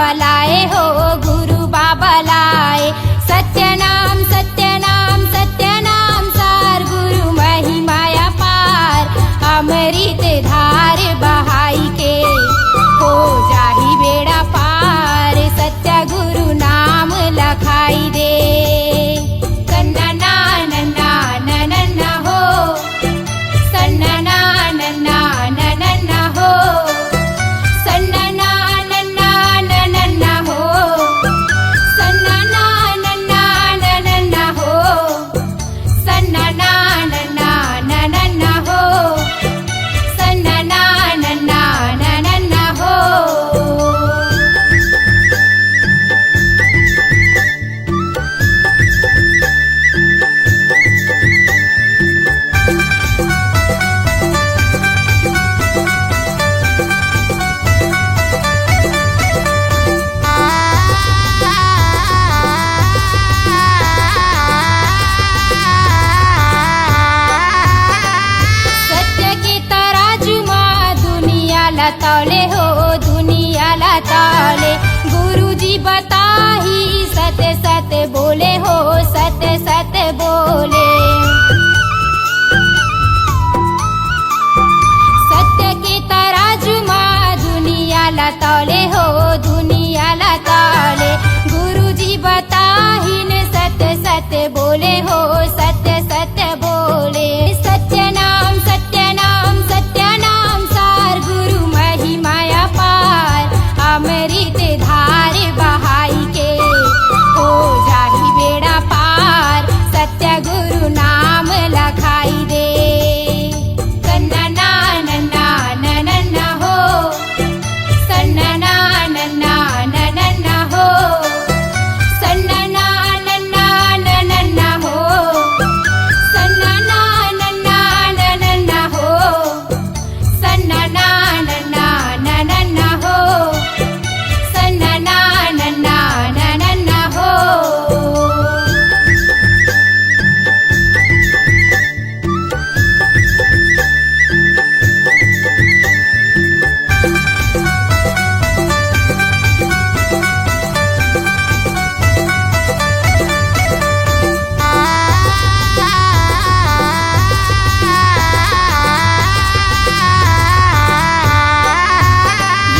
बाबा लाए हो, गुरु बाबा लाए। सत्यनाम सत्यनाम सत्यनाम सार, गुरु महिमाया पार। अमृत धार बहाई के हो जाही बेड़ा पार, सत्य गुरु नाम लखाई दे। सन्ना नन्ना नन्ना हो, सन्ना नन्ना नन्ना हो, सन्ना नन्ना नन्ना हो, सन्ना नन्ना नन्ना हो, सन्ना नन्ना नन्ना हो, सन्ना नन्ना नन्ना हो। सत्य के तराजू माँ दुनियाला तौले हो, दुनियाला तौले। गुरुजी बताही सत्य सत्य बोले हो, सत्य सत्य बोले। सत्य के तराजू माँ दुनियाला तौले हो, दुनियाला तौले। गुरुजी बताही ने सत्य सत्य बोले हो, सत्य सत्य बोले। सत्यनाम सत्यनाम सत्यनाम सार, गुरु महिमाया पार। अमृत धार बहाई के हो जाही बेड़ा पार, सत्य गुरु नाम लखाई दे। सन्ना नन्ना नन्ना हो, सन्ना नन्ना नन्ना हो, सन्ना नन्ना नन्ना हो, सन्ना नन्ना नन्ना हो, सन्ना नन्ना नन्ना हो, सन्ना नन्ना नन्ना हो।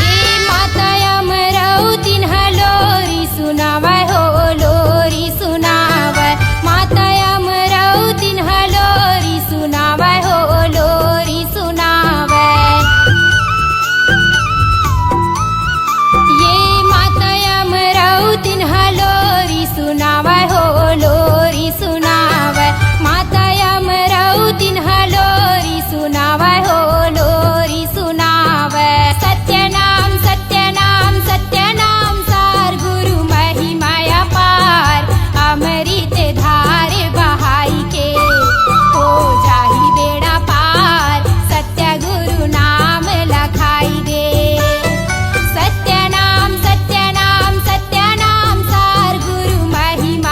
ये माता अमरावती लोरी सुनावै हो, लोरी सुनावै। माता अमरावती लोरी सुनावै हो, लोरी सुनावै। ये माता अमरावती लोरी सुनावै हो, लोरी सुनावै। माता अमरावती लोरी सुनावै हो, लोरी सुनावै। सत्यनाम सत्यनाम सत्यनाम सार, गुरु महिमाया पार। अमृत धार बहाई के हो जाही बेड़ा पार, सत्य गुरु नाम लखाई दे। सत्यनाम सत्यनाम सत्यनाम सार, गुरु महिमा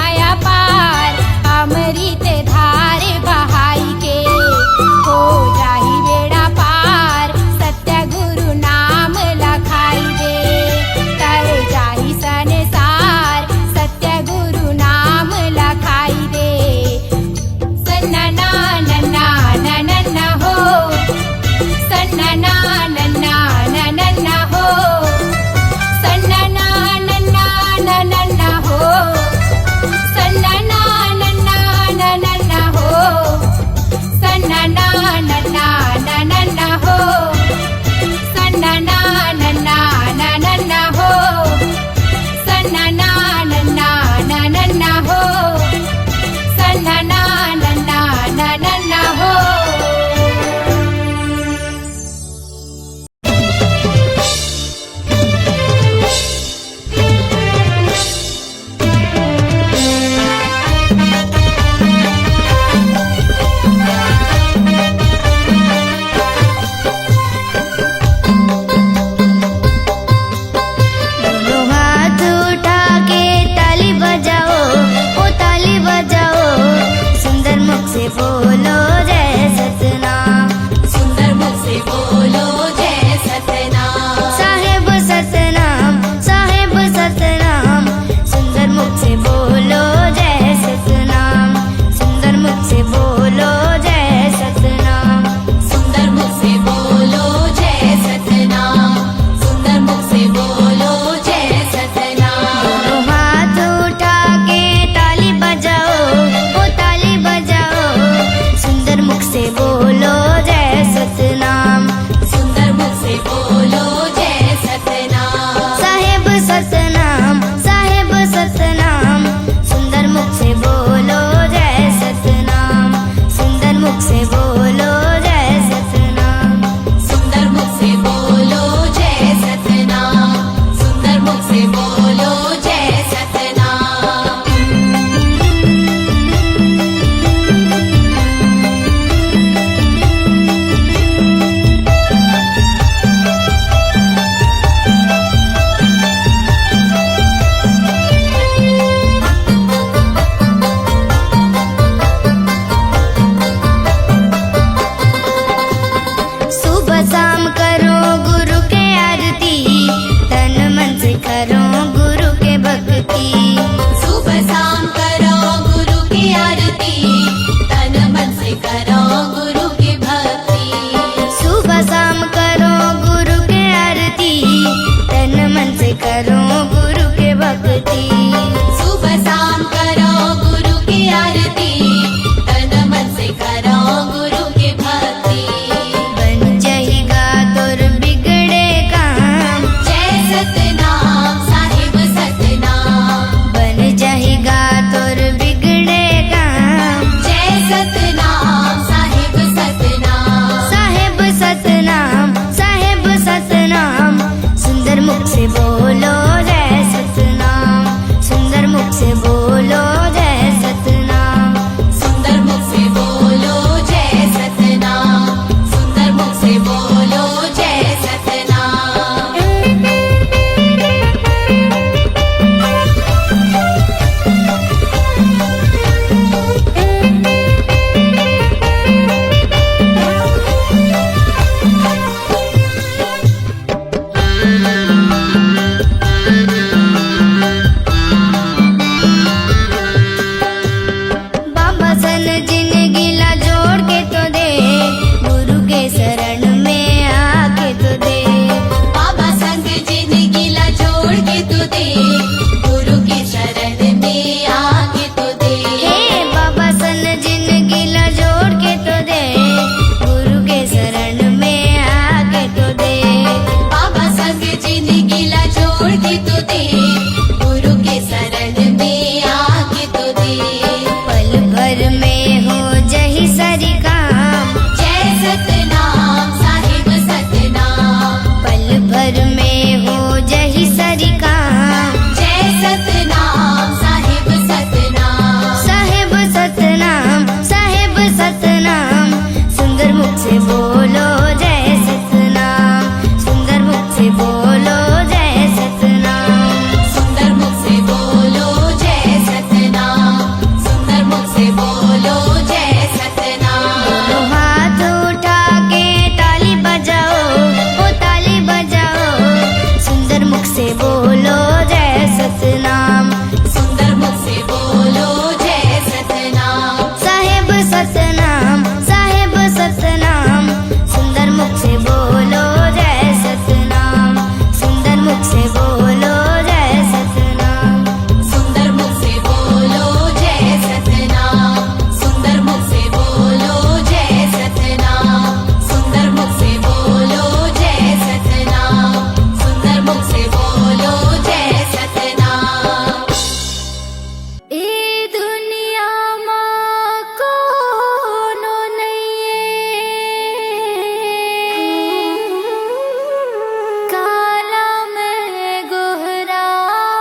दे, गुरु के शरण में आके तो दे। पल भर में हो जही सरी काम, जय सतनाम साहिब सतनाम। पल भर में हो जही सरी काम, जय सतनाम साहिब सतनाम। साहेब सतनाम, साहेब सतनाम, सुंदर मुख से बोलो जय सतनाम, सुंदर मुख से बोलो जय सतनाम। सुंदर मुख से बोलो जय सतनाम, सुंदर मुख से बोलो जय सतनाम। दोनों हाथ उठा के ताली बजाओ, ओ ताली बजाओ, सुंदर मुख से बोलो जय सतनाम। सुंदर मुख से बोलो जय सतनाम। साहेब सतनाम, साहेब सतनाम, सुंदर मुख से बोलो जय सतनाम, सुंदर मुख से बोलो जय सतनाम। सुंदर मुख से बोलो जय सतनाम, सुंदर मुख से बोलो जय सतनाम। सुंदर मुख से बोलो जय सतनाम, सुंदर मुख से बोलो जय सतनाम। ए दुनिया माँ कोनो नहीं, काला में गोहरावो,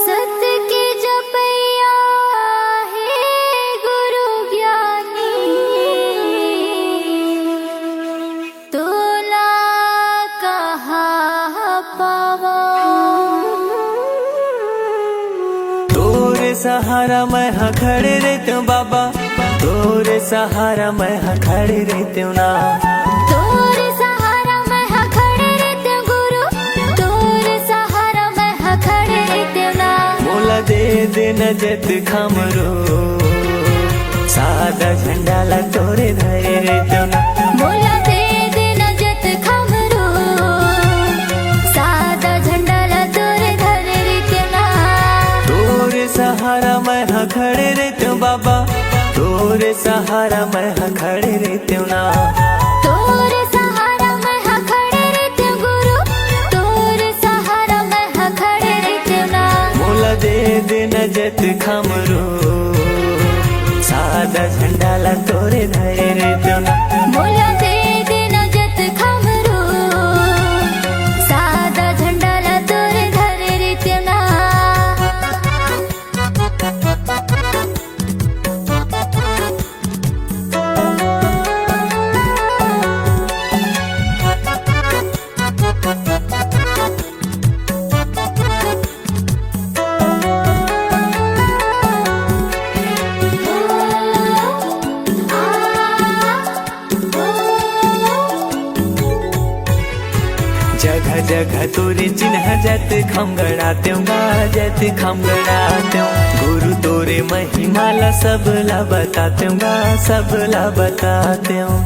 सत्य के जपैया हे गुरु ज्ञानी, तोला कहाँ पावो। तोरे सहारा मैं हाँ खड़े रहते हूँ बाबा, तोरे सहारा मैं हाँ खड़े रहते हूँ ना। तोरे सहारा मैं हाँ खड़े रहते हूँ गुरु, तोरे सहारा मैं हाँ खड़े रहते हूँ ना। मोला दे देना जत खमरो, सादा झंडा ला तोरे धरे रहते हूँ ना। मोला दे देना जत खमरो, सादा झंडा ला तोरे धरे रहते हूँ ना। तोरे सहारा मैं हाँ खड़े रहते हूँ बाबा, तोरे सहारा मैं हाँ खड़े रहते हूँ ना। तोरे सहारा मैं हाँ खड़े रहते हूँ गुरु, तोरे सहारा मैं हाँ खड़े रहते हूँ ना। मोला दे देना जत खमरो, सादा झंडा ला तोरे धरे रहते हूँ ना। मोला दे देना जत खमरो, सादा झंडा ला तोरे धरे रहते हूँ ना। जगह जगह तोरे चिन्ह जत खम गड़ाते हूँ गा, जत खम गड़ाते हूँ। गुरु तोरे महिमाला सबला बताते हूँ गा, सबला बताते हूँ।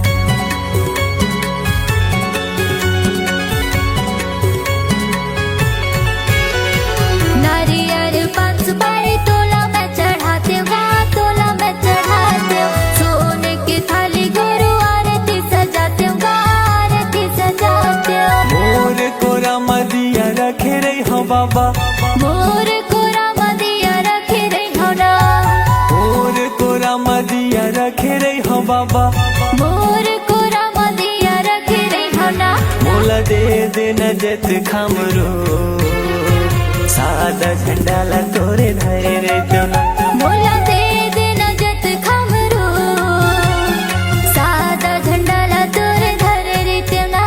नारियल पान सुपारी तोला मैं चढ़ाते हूँ, तोला मैं चढ़ाते हूँ। सोने की थाली गुरु आरती सजाते हूँ, आरती सजाते हूँ। मोर कोरा मदिया रखे रही हो बाबा, मोर कोरा मदिया रखे रही हो ना। मोर कोरा मदिया रखे रही हो बाबा। मोर कोरा मदिया रखे रही हो ना। मोला दे देना जत खमरो, सादा झंडा ला तोरे धरे रहते हूँ ना। मोला दे देना जत खमरो, सादा झंडा ला तोरे धरे रहते हूँ ना।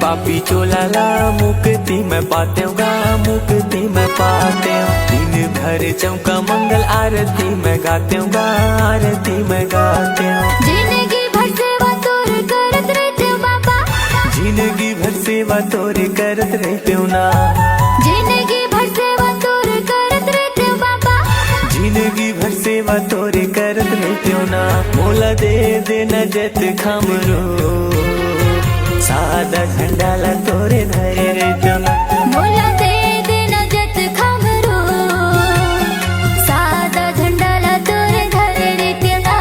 पापी चोलाला मुक्ति मैं पाते गा, मुक्ति मैं पाते हूँ। दिन भर चौका मंगल आरती मैं गाते गा, आरती मैं गाते हूँ। जिंदगी भर सेवा तोर करत रहते हो बाबा, जिंदगी भर सेवा तोरे करत रहते हो ना, जिंदगी भर सेवा तोर करत रहते हो बाबा, जिंदगी भर सेवा तोरे करत रहते हो ना। मोला दे देना जत खमरो सादा झंडाला तोरे धरे रहते हो ना। मोला दे देना जत खमरो सादा झंडाला तोर धरे रहते ना।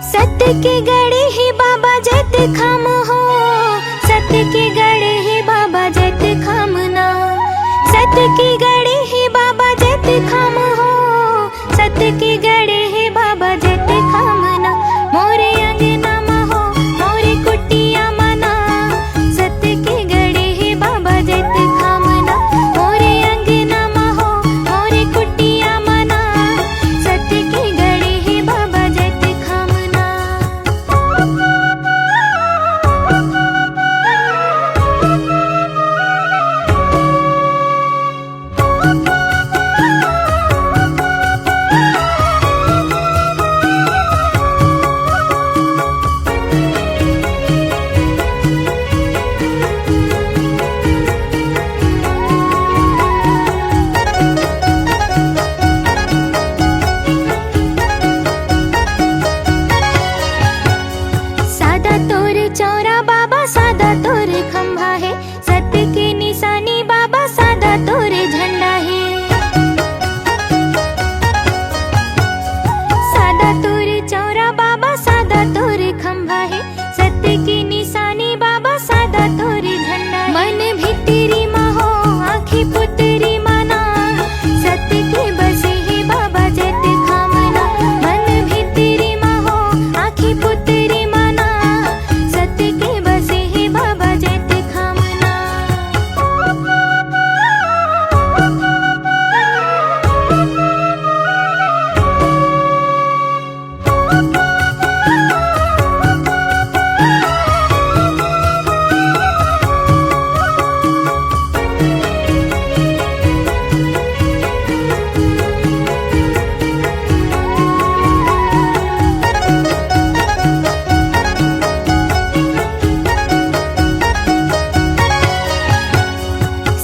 सत्य के गड़े ही बाबा जत खम हो, सत्य के गड़े ही बाबा जत खम ना, सत्य के गड़े ही बाबा जत खम हो, सत्य के गड़े ही बाबा जत खम ना। मोरे अंगना मा हो मोरे कुटिया मना, सत्य के गड़े ही बाबा जत खम ना। मोरे अंगना मा हो मोरे कुटिया मना, सत्य के गड़े ही बाबा जत खम ना। सादा तोरे चौरा बाबा सादा तोरे खंभा है, सत्य की निशानी बाबा सादा तोरे झंडा है। सादा तोरे चौरा बाबा सादा तोरे खंभा है, सत्य की निशानी बाबा सादा तोरे झंडा है। मन भीतरी मा हो आँखी पुतरी माना, सत्य के बसे ही बाबा जत खामना। मन भीतरी मा हो आँखी पुतरी माना, सत्य के बसे ही बाबा जत खामना।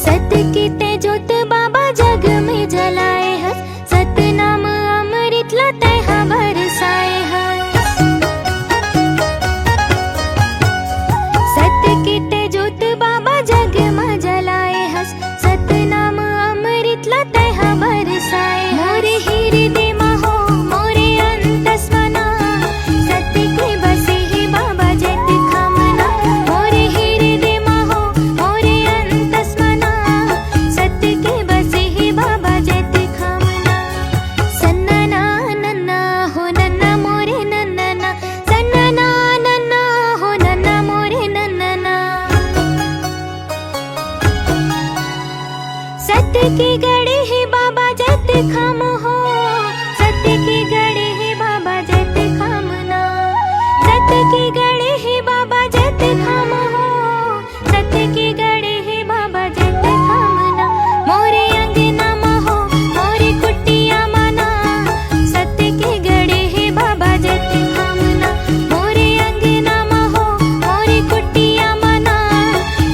सत्य की तेजोत बाबा जग में जलाए हस, सत्य नाम अमृत लते हाँ बरसाए हस। सत्य की तेजोत बाबा जग में जलाए हस, सत्य नाम अमृत लते हाँ बरसाए। मोरे हृदय मा हो मोरे अंतस्मना, सत्य के बसे ही बाबा जत खामना। मोरे हृदय मा हो मोरे अंतस्मना, सत्य के बसे ही बाबा जत खामना। सन्नना नन्ना हो नन्ना मोरे नन्ना, सन्नना नन्ना हो नन्ना मोरे नन्ना। सत्य के गड़े ही बाबा जत खम हो, सत्य के गड़े ही बाबा जत खामना। सत्य के गड़े ही बाबा जत खम हो, सत्य के गड़े ही बाबा जत खामना। मोरे अंगना मा हो मोरे कुटिया मना, सत्य के गड़े ही बाबा जत खामना। मोरे अंगना मा हो मोरे कुटिया मना,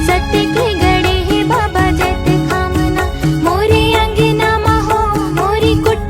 सत्य के गड़े ही बाबा जत खामना। मोरे अंगना मा हो मोरी कुटिया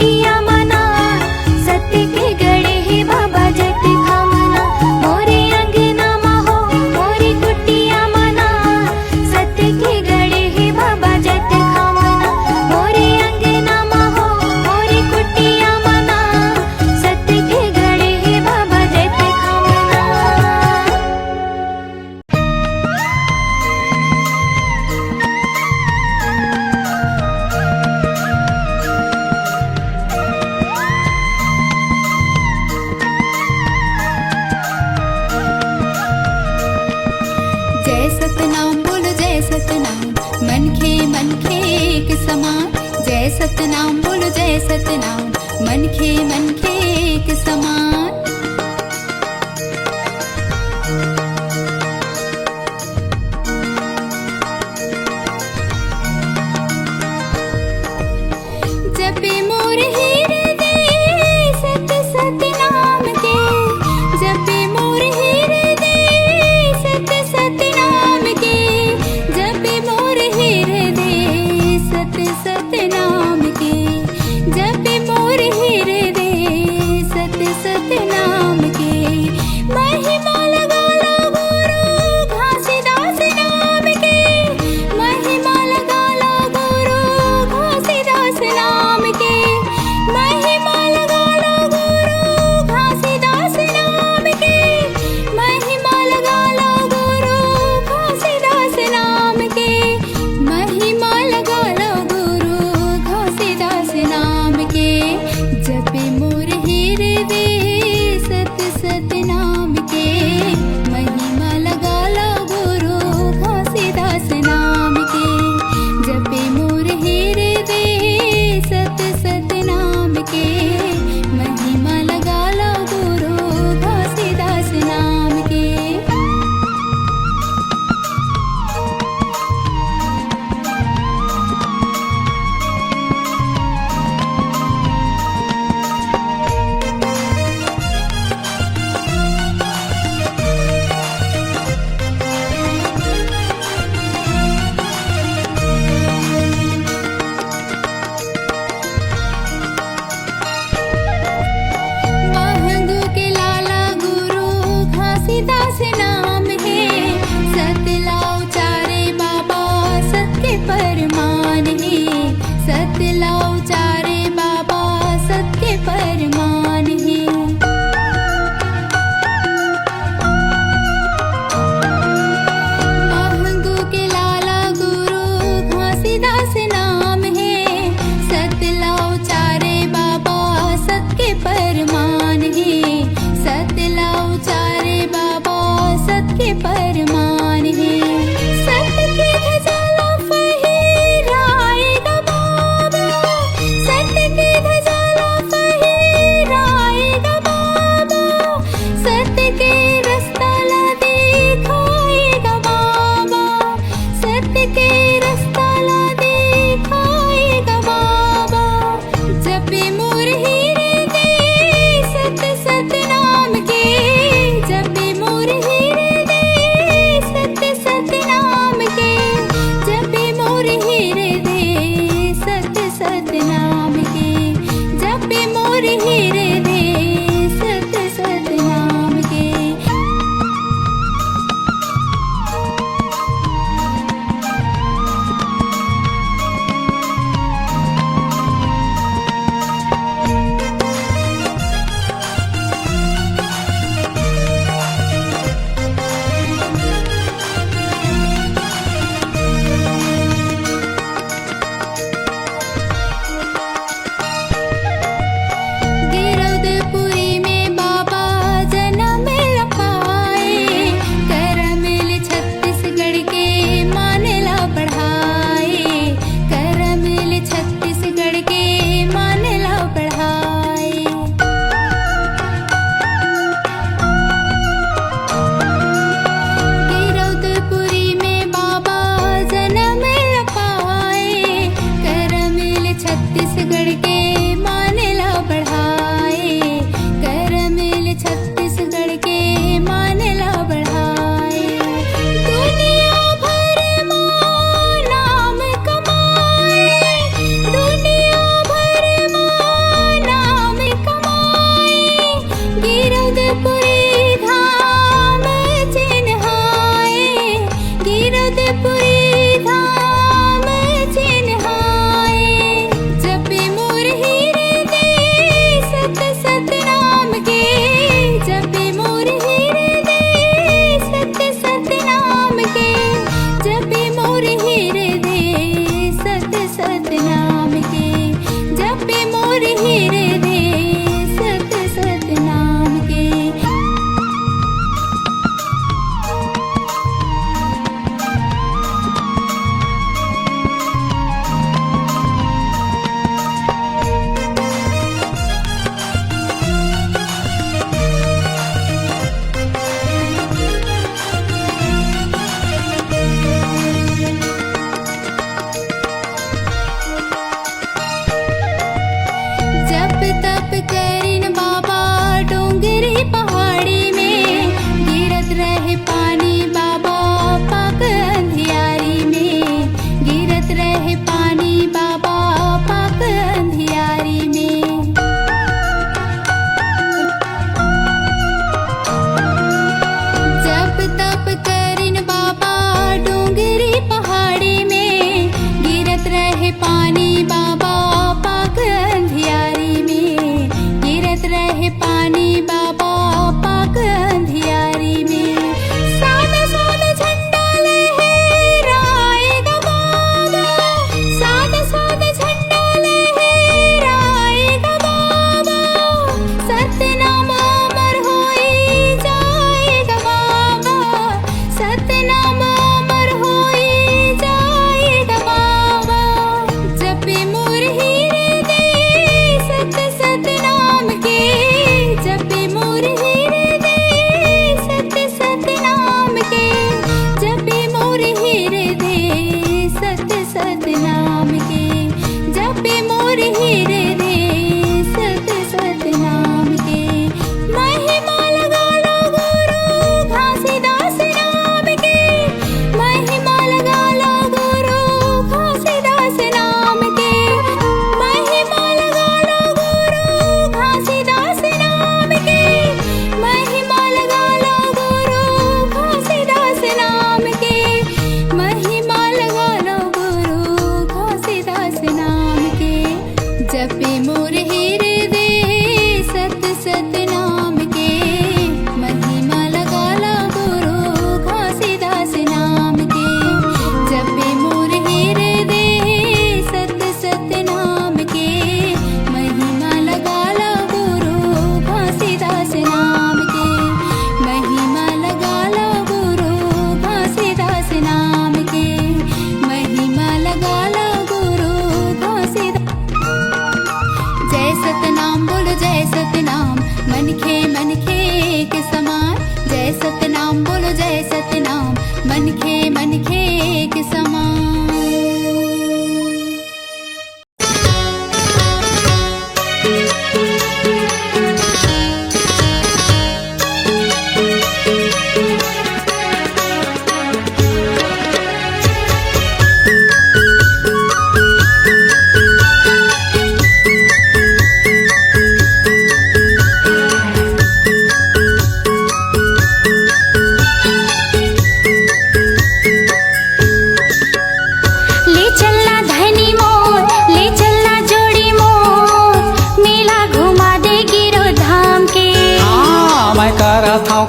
के समान।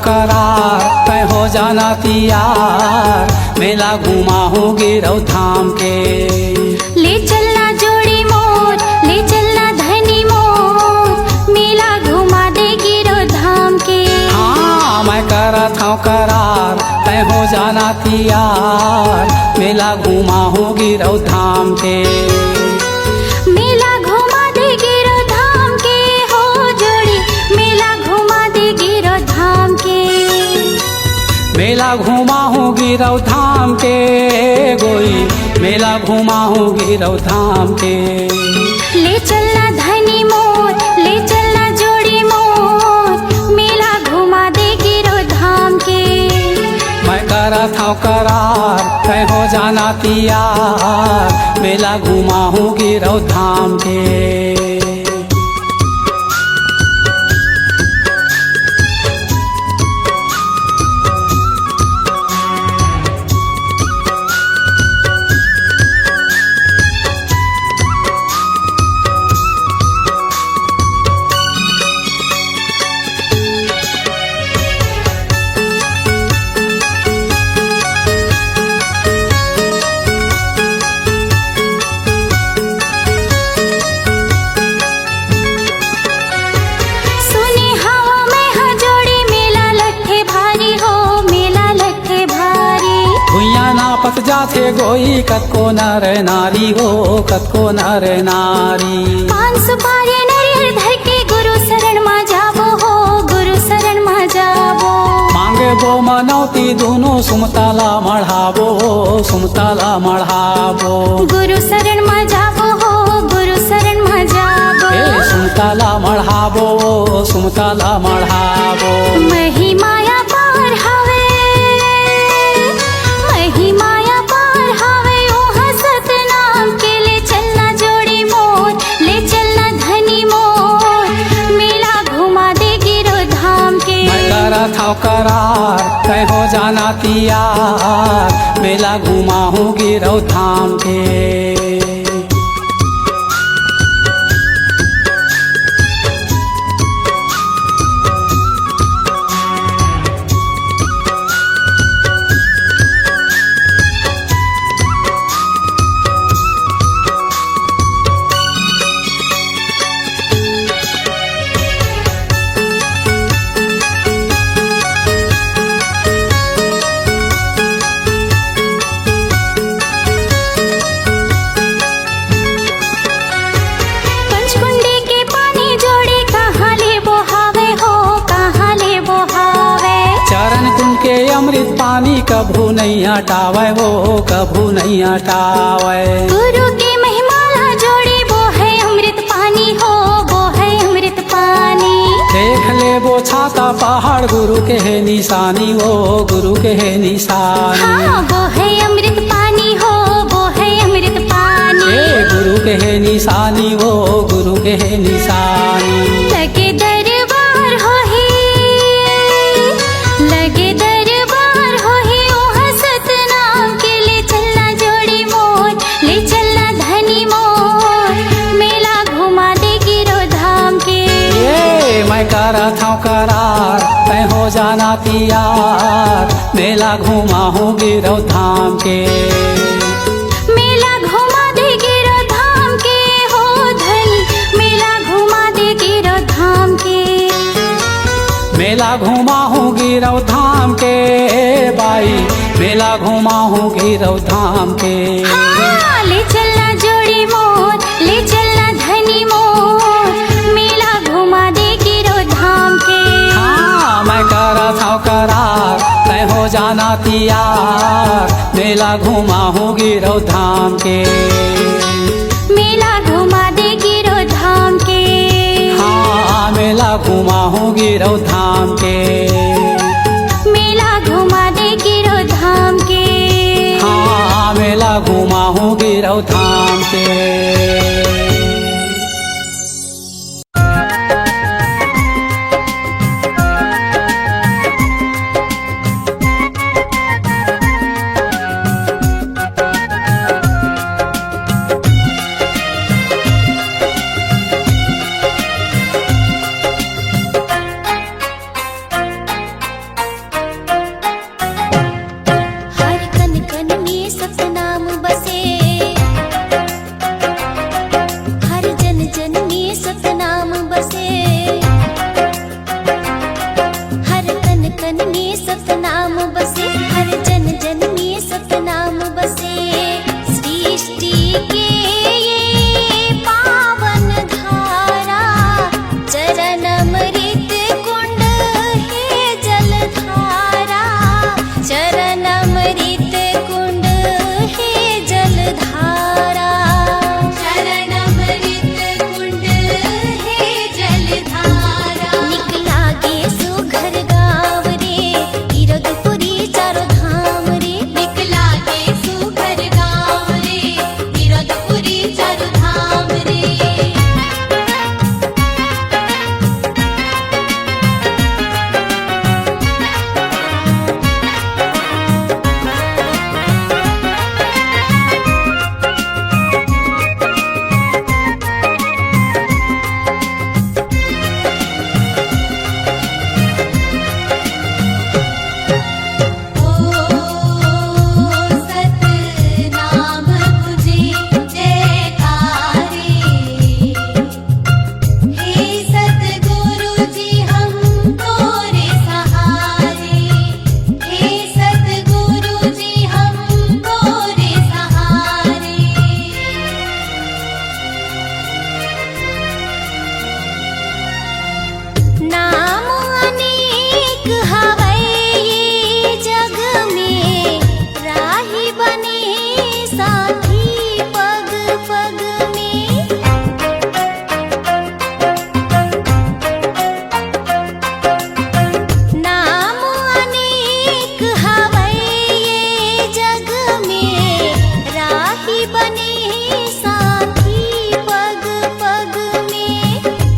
करार तय हो जाना तियार, मेला घुमा हो गिरौ थाम के। ले चलना जोड़ी मोर, ले चलना धनी मोर, मेला घुमा दे गिरो धाम के। हाँ मैं करत हूँ करार तय हो जाना तियार, मेला घुमा हो गिरौ धाम के। मेला घुमा दे गिरो धाम के हो जोड़ी, मेला घुमा दे गिरो धाम के। मेला घुमा हो गिरौ धाम के गोई, मेला घुमा हो गिरौ धाम के। ले चलना धनी मोर, ले चलना जोड़ी मोर, मेला घुमा दे गिरो धाम के। मैं करत हूँ करार तय हो जाना तियार, मेला घुमा हो गिरौ धाम के। पत जाथे गोई कतको नर नारी हो, कतको नर नारी। पान सुपारी नरियर धर के गुरु शरण मा जाबो हो, गुरु शरण मा जाबो। मांगे बो मनौती दोनों सुमताला मढ़ाबो, सुमताला मढ़ाबो। गुरु शरण मा जाबो हो, गुरु शरण मा जाबो। सुमताला मढ़ाबो, सुमताला मढ़ाबो। महिमाया पार हवे, महिमाया पार हवे ओहा सतनाम के। ले चलना जोड़ी मोर, ले चलना धनी मोर, मेला घुमा दे गिरो धाम के। मैं करत हूँ करार तय हो जाना तियार, मेला घुमा हो गिरौ धाम के। अमृत पानी कभू नहीं हटावे हो, कभू नहीं हटावे। गुरु की महिमाला जोड़ी वो है अमृत पानी हो, वो है अमृत पानी। देख ले वो छाता पहाड़ गुरु के है निशानी हो, गुरु के है निशानी। हाँ वो है अमृत पानी हो, वो है अमृत पानी। गुरु के है निशानी हो, गुरु के है निशानी। लगे दरबार हो ही, लगे दरबार हो ही ओहा सतनाम के। ले चलना जोड़ी मोर, ले चलना धनी मोर, मेला घुमा दे गिरो धाम के। ये मैं करत हूँ करार तय हो जाना तियार, मेला घुमा हो गिरौ धाम के। मेला घुमा दे गिरो धाम के हो धनी, मेला घुमा दे गिरो धाम के। मेला घुमा हो गिरौ धाम के बाई, मेला घुमा हो गिरौ धाम के। हाँ, ले चलना जोड़ी मोर, ले चलना धनी मोर, मेला घुमा दे गिरो धाम के। हाँ मैं करत हूँ करार तय हो जा जाना तियार, मेला घुमा हूँ गिरौ धाम के। मेला घुमा दे गिरौ धाम के। हाँ मेला घुमा हूँ गिरौ धाम के। मेला घुमा दे गिरौ धाम के। हाँ मेला घुमा हूँ गिरौ धाम के। हर कन कन में सतनाम बसे, हर जन जन में सतनाम बसे। हर कन कन में सतनाम बसे, हर जन जन में सतनाम बसे। सृष्टि के ये पावन धारा, चरण अमृत कुंड है जलधारा। चरण अमृत कुंड है जलधारा। चरण अमृत कुंड है जलधारा। निकला गे सुघर गाँव रे, गिरधपुरी चारों धाम रे। निकला के सुघर गाँव रे, गिरधपुरी चारों धाम रे। सतनाम तुझे जयकारे, हे सतगुरु जी हम तोरे सहारे। हे सतगुरु जी हम तोरे सहारे। नाम अनेक हवै ये जग में, राही बने साथी पग पग में। नाम अनेक हवै ये जग में, राही बने साथी पग पग में।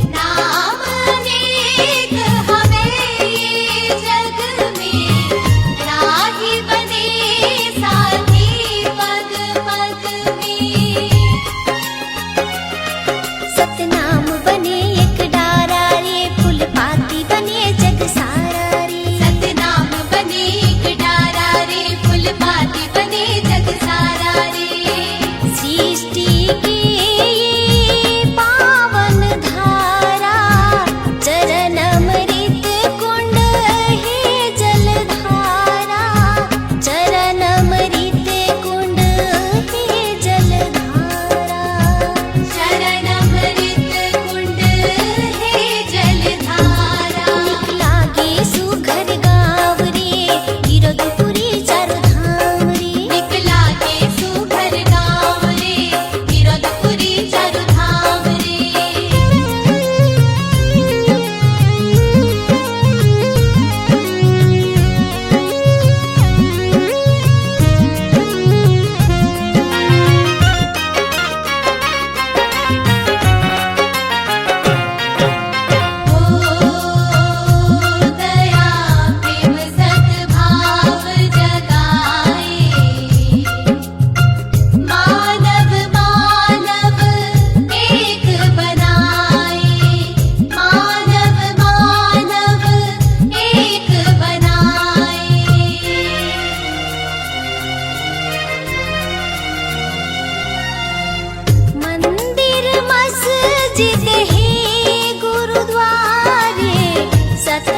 नाम अनेक हमें ये जग में, राही बने साथी पग पग में। सतनाम बने एक डारा रे, फूल पाती बने जग सारा रे। सतनाम बने एक डारा रे, फूल पाती बने जग सारा रे। सृष्टि के ये पावन धारा, चरण अमृत कुंड है जलधारा। चरण अमृत कुंड है जलधारा। शरण अमृत कुंड है जलधारा। निकला गे सुघर गाँव रे, गिरधपुरी चारों धाम रे। निकला के सुघर गाँव रे, गिरधपुरी चारों धाम रे। दया प्रेम सद्भाव जगाए, मानव मानव एक बनाए। मानव मानव एक बनाए। मंदिर मस्जिद है गुरुद्वारे, सत